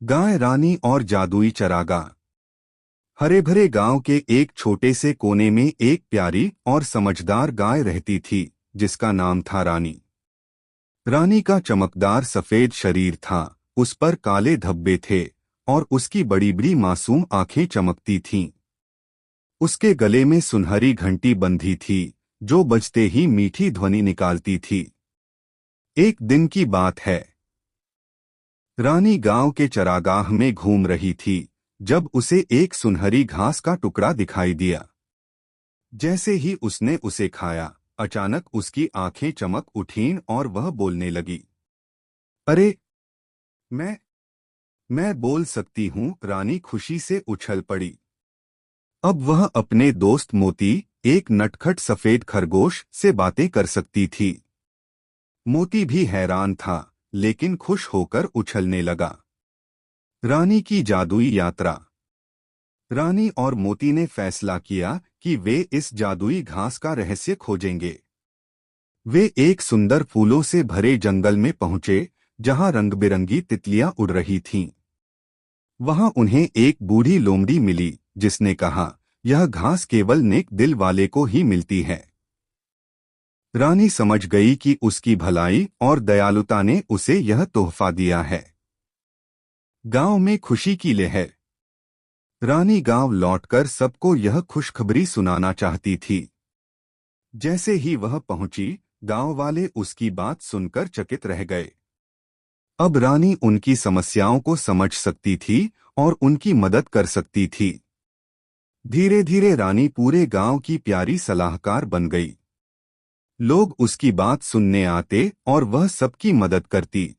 गाय रानी और जादुई चरागाह। हरे भरे गांव के एक छोटे से कोने में एक प्यारी और समझदार गाय रहती थी, जिसका नाम था रानी। रानी का चमकदार सफेद शरीर था, उस पर काले धब्बे थे और उसकी बड़ी बड़ी मासूम आंखें चमकती थीं। उसके गले में सुनहरी घंटी बंधी थी, जो बजते ही मीठी ध्वनि निकालती थी। एक दिन की बात है। रानी गांव के चरागाह में घूम रही थी जब उसे एक सुनहरी घास का टुकड़ा दिखाई दिया। जैसे ही उसने उसे खाया, अचानक उसकी आंखें चमक उठीं और वह बोलने लगी। अरे, मैं मैं बोल सकती हूँ। रानी खुशी से उछल पड़ी। अब वह अपने दोस्त मोती, एक नटखट सफेद खरगोश, से बातें कर सकती थी। मोती भी हैरान था, लेकिन खुश होकर उछलने लगा। रानी की जादुई यात्रा। रानी और मोती ने फैसला किया कि वे इस जादुई घास का रहस्य खोजेंगे। वे एक सुंदर फूलों से भरे जंगल में पहुंचे, जहां रंग-बिरंगी तितलियां उड़ रही थीं। वहां उन्हें एक बूढ़ी लोमड़ी मिली, जिसने कहा, यह घास केवल नेक दिल वाले को ही मिलती है। रानी समझ गई कि उसकी भलाई और दयालुता ने उसे यह तोहफा दिया है। गांव में खुशी की लहर। रानी गांव लौटकर सबको यह खुशखबरी सुनाना चाहती थी। जैसे ही वह पहुंची, गांव वाले उसकी बात सुनकर चकित रह गए। अब रानी उनकी समस्याओं को समझ सकती थी और उनकी मदद कर सकती थी। धीरे धीरे रानी पूरे गांव की प्यारी सलाहकार बन गई। लोग उसकी बात सुनने आते और वह सबकी मदद करती।